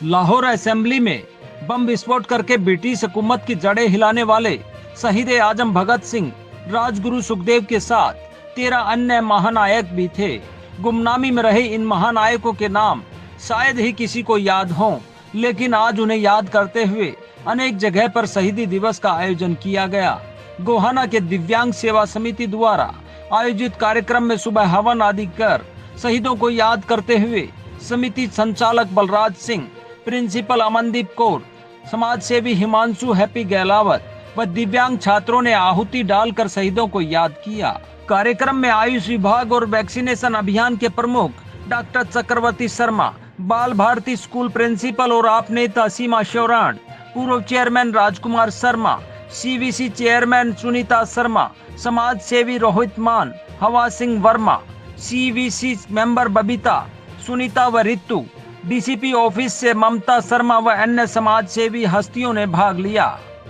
Lahore assembly में बम विस्फोट करके ब्रिटिश हुकूमत की जड़ें हिलाने वाले शहीद आजम भगत सिंह, राजगुरु सुखदेव के साथ 13 अन्य महानायक भी थे। गुमनामी में रहे इन महानायकों के नाम शायद ही किसी को याद हों, लेकिन आज उन्हें याद करते हुए अनेक जगह पर शहीदी दिवस का आयोजन किया गया। गोहाना के दिव्यांग सेवा समिति द्वारा आयोजित कार्यक्रम में सुबह हवन आदि कर शहीदों को याद करते हुए समिति संचालक बलराज सिंह, प्रिंसिपल अमनदीप कौर, समाज सेवी हिमांशु हैप्पी गहलावत व दिव्यांग छात्रों ने आहुति डालकर शहीदों को याद किया। कार्यक्रम में आयुष विभाग और वैक्सीनेशन अभियान के प्रमुख डॉक्टर चक्रवर्ती शर्मा, बाल भारती स्कूल प्रिंसिपल और आप नेता सीमा शौरान, पूर्व chairman Rajkumar Sharma, CVC chairman Sunita Sharma, समाज सेवी रोहित मान, हवा सिंह वर्मा, सीवीसी मेंबर बबीता, सुनीता व रितु, डीसीपी ऑफिस से ममता शर्मा व अन्य समाज सेवी हस्तियों ने भाग लिया।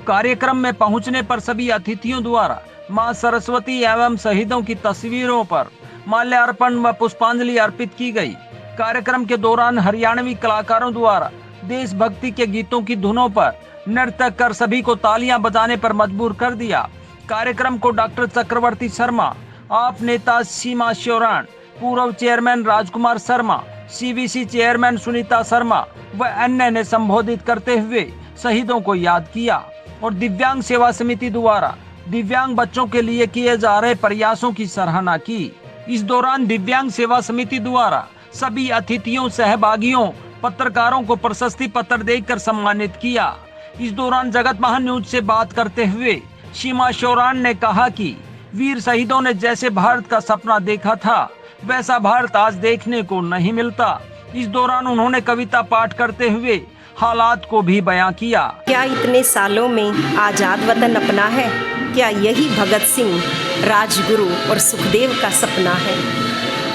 कार्यक्रम में पहुंचने पर सभी अतिथियों द्वारा मां सरस्वती एवं शहीदों की तस्वीरों पर माल्यार्पण व पुष्पांजलि अर्पित की गई। कार्यक्रम के दौरान हरियाणवी कलाकारों द्वारा देशभक्ति के गीतों की धुनों पर नृत्य कर सभी को तालियां बजाने पर मजबूर कर दिया। कार्यक्रम को डॉक्टर चक्रवर्ती शर्मा, आप नेता सीमा शौरान, पूर्व chairman Rajkumar Sharma, CVC chairman Sunita Sharma व अन्य ने संबोधित करते हुए शहीदों को याद किया और दिव्यांग सेवा समिति द्वारा दिव्यांग बच्चों के लिए किए जा रहे प्रयासों की सराहना की। इस दौरान दिव्यांग सेवा समिति द्वारा सभी अतिथियों, सहभागियों, पत्रकारों को प्रशस्ति पत्र देकर सम्मानित किया। इस दौरान जगत महान न्यूज से बात करते हुए सीमा शौरान ने कहा कि वीर शहीदों ने जैसे भारत का सपना देखा था वैसा भारत आज देखने को नहीं मिलता। इस दौरान उन्होंने कविता पाठ करते हुए हालात को भी बयां किया। क्या इतने सालों में आजाद वतन अपना है? क्या यही भगत सिंह, राजगुरु और सुखदेव का सपना है?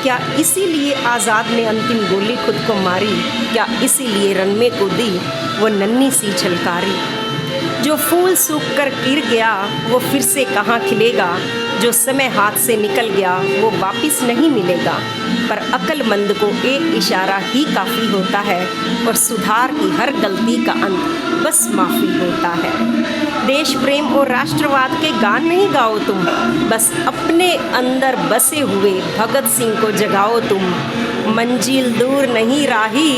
क्या इसीलिए आज़ाद ने अंतिम गोली खुद को मारी? क्या इसीलिए रण में कूदी वो नन्ही सी छलकारी? जो फूल सूख कर गिर गया वो फिर से कहाँ खिलेगा? जो समय हाथ से निकल गया वो वापस नहीं मिलेगा। पर अक्लमंद को एक इशारा ही काफ़ी होता है और सुधार की हर गलती का अंत बस माफ़ी होता है। देश प्रेम और राष्ट्रवाद के गान नहीं गाओ तुम, बस अपने अंदर बसे हुए भगत सिंह को जगाओ तुम। मंजिल दूर नहीं राही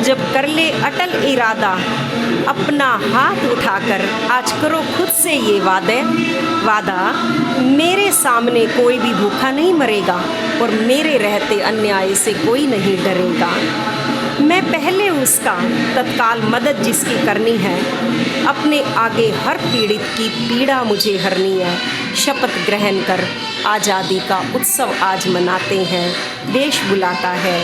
जब कर ले अटल इरादा, अपना हाथ उठाकर आज करो खुद से ये वादा, मेरे सामने कोई भी भूखा नहीं मरेगा और मेरे रहते अन्याय से कोई नहीं डरेगा। मैं पहले उसका तत्काल मदद जिसकी करनी है, अपने आगे हर पीड़ित की पीड़ा मुझे हरनी है। शपथ ग्रहण कर आज़ादी का उत्सव आज मनाते हैं, देश बुलाता है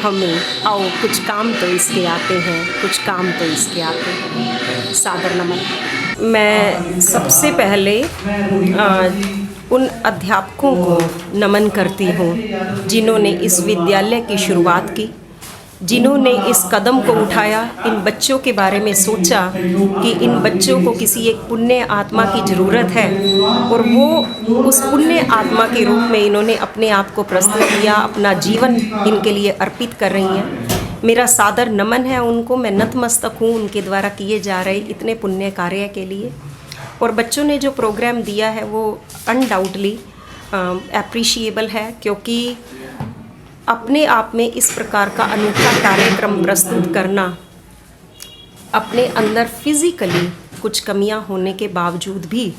हमें, आओ कुछ काम तो इसके आते हैं, कुछ काम तो इसके आते हैं। सादर नमन। मैं सबसे पहले उन अध्यापकों को नमन करती हूँ जिन्होंने इस विद्यालय की शुरुआत की, जिन्होंने इस कदम को उठाया, इन बच्चों के बारे में सोचा कि इन बच्चों को किसी एक पुण्य आत्मा की ज़रूरत है और वो उस पुण्य आत्मा के रूप में इन्होंने अपने आप को प्रस्तुत किया, अपना जीवन इनके लिए अर्पित कर रही हैं। मेरा सादर नमन है उनको, मैं नतमस्तक हूँ उनके द्वारा किए जा रहे इतने पुण्य कार्य के लिए। और बच्चों ने जो प्रोग्राम दिया है वो अनडाउटली एप्रिशिएबल है, क्योंकि अपने आप में इस प्रकार का अनूठा कार्यक्रम प्रस्तुत करना, अपने अंदर फिज़िकली कुछ कमियां होने के बावजूद भी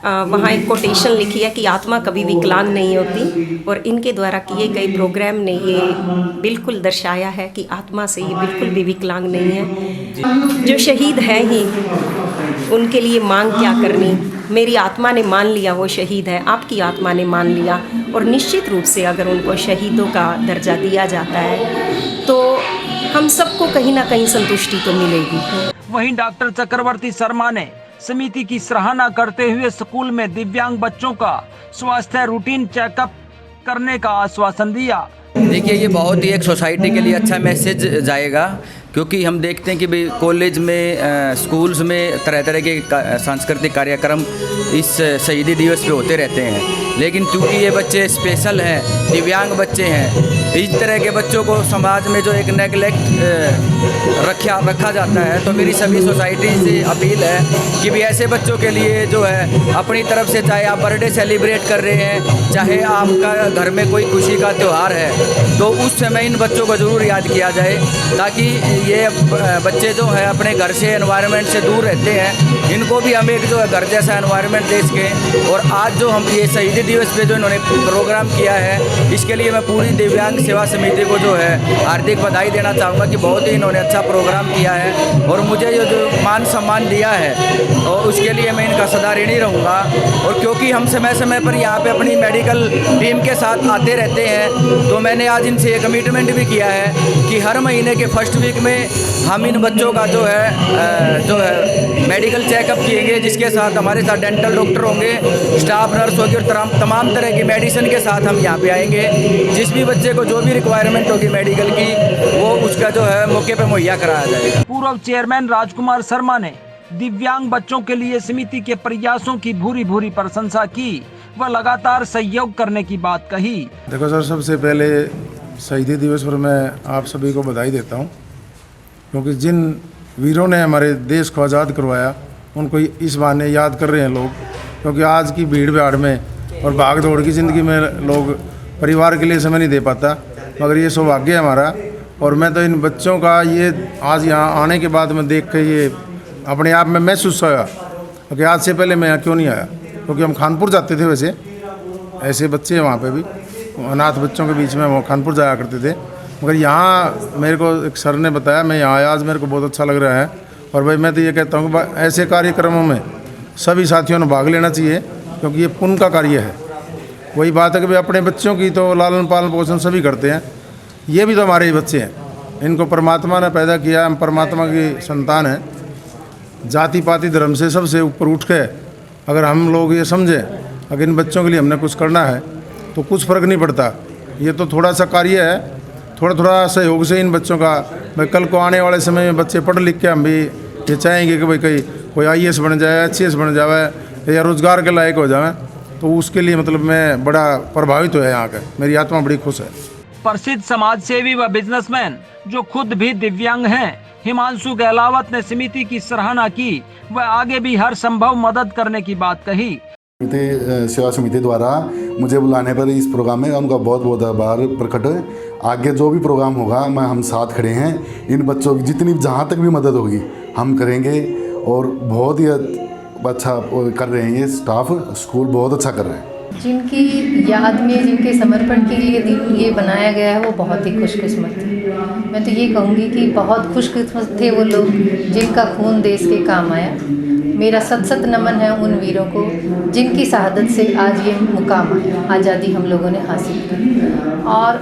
वहाँ एक कोटेशन लिखी है कि आत्मा कभी विकलांग नहीं होती, और इनके द्वारा किए गए प्रोग्राम ने ये बिल्कुल दर्शाया है कि आत्मा से ये बिल्कुल भी विकलांग नहीं है। जो शहीद हैं ही उनके लिए मांग क्या करनी, मेरी आत्मा ने मान लिया वो शहीद है, आपकी आत्मा ने मान लिया, और निश्चित रूप से अगर उनको शहीदों का दर्जा दिया जाता है तो हम सबको कहीं ना कहीं संतुष्टि तो मिलेगी। वहीं डॉक्टर चक्रवर्ती शर्मा ने समिति की सराहना करते हुए स्कूल में दिव्यांग बच्चों का स्वास्थ्य रूटीन चेकअप करने का आश्वासन दिया। देखिए, ये बहुत ही एक सोसाइटी के लिए अच्छा मैसेज जाएगा, क्योंकि हम देखते हैं कि भाई कॉलेज में स्कूल्स में तरह तरह के सांस्कृतिक कार्यक्रम इस शहीदी दिवस पे होते रहते हैं, लेकिन क्योंकि ये बच्चे स्पेशल हैं, दिव्यांग बच्चे हैं, इस तरह के बच्चों को समाज में जो एक नेगलेक्ट रखा जाता है, तो मेरी सभी सोसाइटी से अपील है कि भी ऐसे बच्चों के लिए जो है अपनी तरफ से, चाहे आप बर्थडे सेलिब्रेट कर रहे हैं, चाहे आपका घर में कोई खुशी का त्यौहार है, तो उस समय इन बच्चों को ज़रूर याद किया जाए, ताकि ये बच्चे जो है अपने घर से, एनवायरनमेंट से दूर रहते हैं, इनको भी हम एक जो है घर जैसा एनवायरनमेंट दे सकें। और आज जो हम ये शहीदी दिवस पे जो इन्होंने प्रोग्राम किया है, इसके लिए मैं पूरी दिव्यांग सेवा समिति को जो है हार्दिक बधाई देना चाहूँगा कि बहुत ही इन्होंने अच्छा प्रोग्राम किया है, और मुझे ये जो मान सम्मान दिया है और उसके लिए मैं इनका सदा ऋणी रहूँगा। और क्योंकि हम समय समय पर यहाँ पे अपनी मेडिकल टीम के साथ आते रहते हैं, तो मैंने आज इनसे ये कमिटमेंट भी किया है कि हर महीने के फर्स्ट वीक में हम इन बच्चों का जो है मेडिकल चेकअप किएंगे, जिसके साथ हमारे साथ डेंटल डॉक्टर होंगे, स्टाफ नर्स होगी, और तमाम तरह की मेडिसिन के साथ हम यहाँ पे आएंगे। जिस भी बच्चे को जो भी रिक्वायरमेंट होगी मेडिकल की, वो उसका जो है मौके पे मुहैया कराया जाएगा। पूर्व चेयरमैन राजकुमार शर्मा ने दिव्यांग बच्चों के लिए समिति के प्रयासों की भूरी भूरी प्रशंसा की व लगातार सहयोग करने की बात कही। देखो सर, सबसे पहले शहीदी दिवस पर मैं आप सभी को बधाई देता हूँ, क्योंकि जिन वीरों ने हमारे देश को आज़ाद करवाया उनको इस बहाने याद कर रहे हैं लोग, क्योंकि आज की भीड़ भाड़ में और भाग दौड़ की ज़िंदगी में लोग परिवार के लिए समय नहीं दे पाता, मगर ये सौभाग्य है हमारा। और मैं तो इन बच्चों का ये आज यहाँ आने के बाद मैं देख के ये अपने आप में महसूस हुआ कि आज से पहले मैं यहाँ क्यों नहीं आया, क्योंकि हम खानपुर जाते थे, वैसे ऐसे बच्चे हैं वहाँ पे भी, अनाथ बच्चों के बीच में हम खानपुर जाया करते थे, मगर यहाँ मेरे को एक सर ने बताया, मैं यहाँ आया, आज मेरे को बहुत अच्छा लग रहा है। और भाई मैं तो ये कहता हूँ कि ऐसे कार्यक्रमों में सभी साथियों ने भाग लेना चाहिए, क्योंकि ये पुण्य का कार्य है। वही बात है कि भाई अपने बच्चों की तो लालन पालन पोषण सभी करते हैं, ये भी तो हमारे ही बच्चे हैं, इनको परमात्मा ने पैदा किया, हम परमात्मा की संतान हैं। जाति पाति धर्म से सबसे ऊपर उठ के अगर हम लोग ये समझें अगर इन बच्चों के लिए हमने कुछ करना है तो कुछ फ़र्क नहीं पड़ता। ये तो थोड़ा सा कार्य है, थोड़ा सहयोग से इन बच्चों का, भाई कल को आने वाले समय में बच्चे पढ़ लिख के हम भी ये चाहेंगे कि भाई कोई IAS बन जाए, HCS बन जाए या रोज़गार के लायक हो जाए, तो उसके लिए मतलब मैं बड़ा प्रभावित हुआ यहाँ का, मेरी आत्मा बड़ी खुश है। प्रसिद्ध समाज सेवी व बिजनेसमैन जो खुद भी दिव्यांग हैं, हिमांशु गहलावत ने समिति की सराहना की व आगे भी हर संभव मदद करने की बात कही। सेवा समिति द्वारा मुझे बुलाने पर इस प्रोग्राम में उनका बहुत बहुत आभार प्रकट है। आगे जो भी प्रोग्राम होगा हम साथ खड़े हैं, इन बच्चों की जितनी जहाँ तक भी मदद होगी हम करेंगे, और बहुत ही अच्छा कर रहे हैं ये स्टाफ, स्कूल बहुत अच्छा कर रहे हैं। जिनकी याद में, जिनके समर्पण के लिए ये बनाया गया है, वो बहुत ही खुशकिस्मत थे। मैं तो ये कहूँगी कि बहुत खुशकिस्मत थे वो लोग जिनका खून देश के काम आया। मेरा सत नमन है उन वीरों को जिनकी शहादत से आज ये मुकाम आया, आज़ादी हम लोगों ने हासिल की। और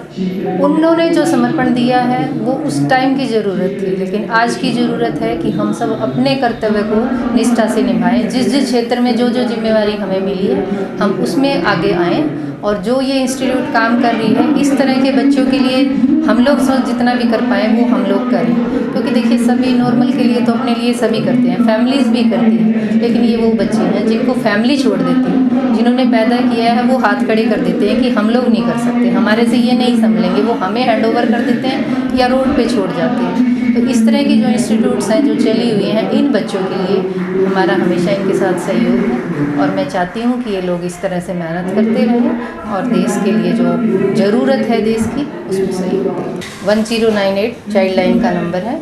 उन्होंने जो समर्पण दिया है वो उस टाइम की ज़रूरत थी, लेकिन आज की ज़रूरत है कि हम सब अपने कर्तव्य को निष्ठा से निभाएं। जिस क्षेत्र में जो जिम्मेवारी हमें मिली है हम उसमें आगे आएँ, और जो ये इंस्टीट्यूट काम कर रही है इस तरह के बच्चों के लिए हम लोग जितना भी कर पाएँ वो हम लोग करें। क्योंकि देखिए सभी नॉर्मल के लिए तो अपने लिए सभी करते हैं, फैमिलीज़ भी करती हैं, लेकिन ये वो बच्चे हैं जिनको फैमिली छोड़ देती है, जिन्होंने पैदा किया है वो हाथ खड़े कर देते हैं कि हम लोग नहीं कर सकते, हमारे से ये नहीं संभलेंगे, वो हमें हैंडओवर कर देते हैं या रोड पे छोड़ जाते हैं। तो इस तरह की जो इंस्टीट्यूट्स हैं जो चली हुई हैं, इन बच्चों के लिए हमारा हमेशा इनके साथ सहयोग है, और मैं चाहती हूँ कि ये लोग इस तरह से मेहनत करते रहें और देश के लिए जो ज़रूरत है देश की उसमें सहयोग दें। 1098 चाइल्ड लाइन का नंबर है,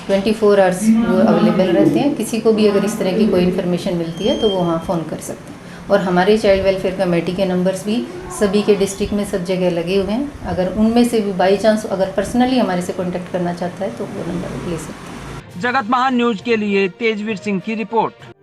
24 आवर्स वो अवेलेबल रहते हैं। किसी को भी अगर इस तरह की कोई इन्फॉर्मेशन मिलती है तो वो वहाँ फ़ोन कर सकते हैं। और हमारे चाइल्ड वेलफेयर कमेटी के नंबर्स भी सभी के डिस्ट्रिक्ट में सब जगह लगे हुए हैं। अगर उनमें से भी बाई चांस अगर पर्सनली हमारे से कॉन्टैक्ट करना चाहता है तो वो नंबर ले सकते हैं। जगत महान न्यूज के लिए तेजवीर सिंह की रिपोर्ट।